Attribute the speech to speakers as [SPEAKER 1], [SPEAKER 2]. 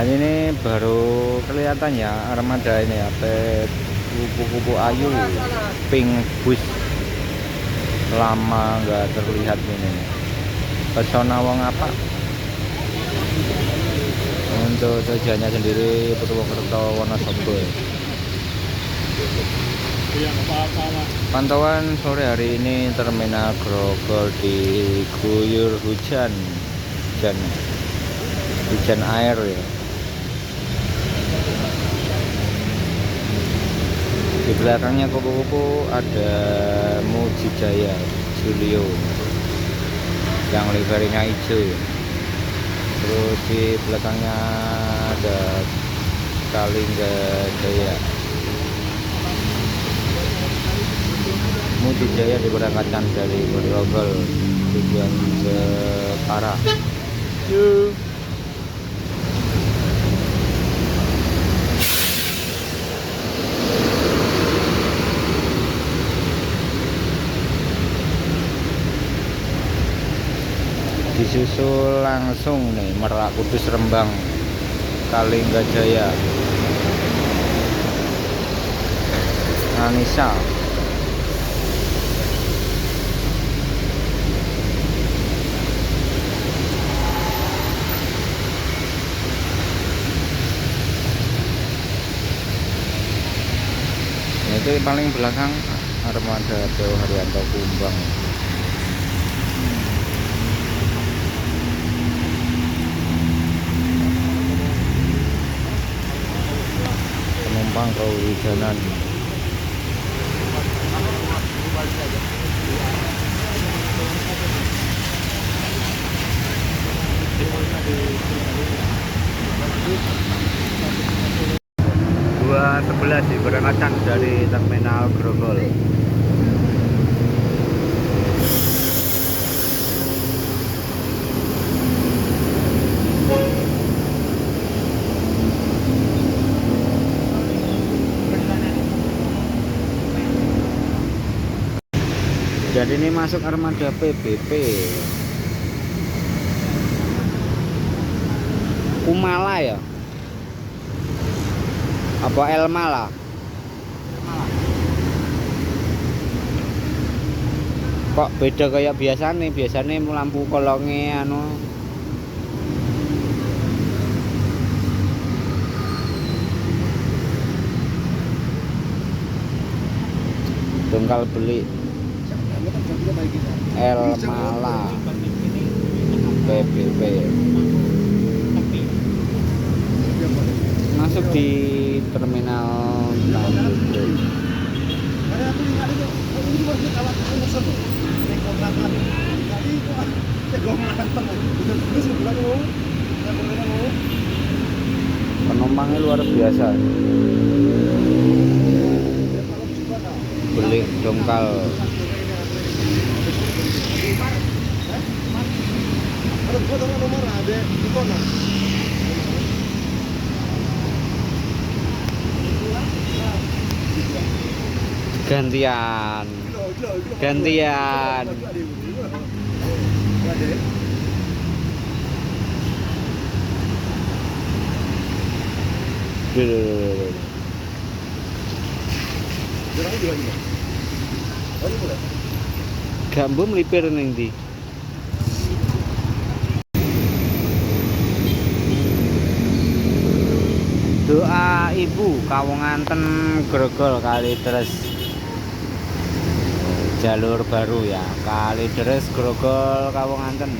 [SPEAKER 1] Dan ini baru kelihatan ya armada ini ya, kupu-kupu ayu pink bus, lama nggak terlihat ini. Pesona wong apa? Untuk tujuannya sendiri Purwokerto Wonosobo. Pantauan sore hari ini Terminal Grogol diguyur hujan air ya. Di belakangnya kupu-kupu ada Mujijaya Julio yang liverinya hijau ya. Terus di belakangnya ada Kalingga Jaya. Mujijaya diberangkatkan dari Grogol tujuan Jepara. Disusul langsung nih Merak Kudus Rembang Kalingga Jaya Anissa. Itu paling belakang armada Dewa Haryanto Kumbang. Penumpang kehujanan. Dua 11 diberangkatkan dari Terminal Grogol. Jadi ini masuk armada PBP Kumala ya? Apa Elmala? Kok beda kayak biasanya lampu kolongnya anu. Tunggal beli Elmala PBP masuk di terminal Tanjung. Penumpangnya luar biasa. Beli dongkal. Gantian. Gambu melipir ning ndi? Doa ibu Kawonganten Grogol Kalideres. Jalur baru ya, Kalideres Grogol Kawonganten.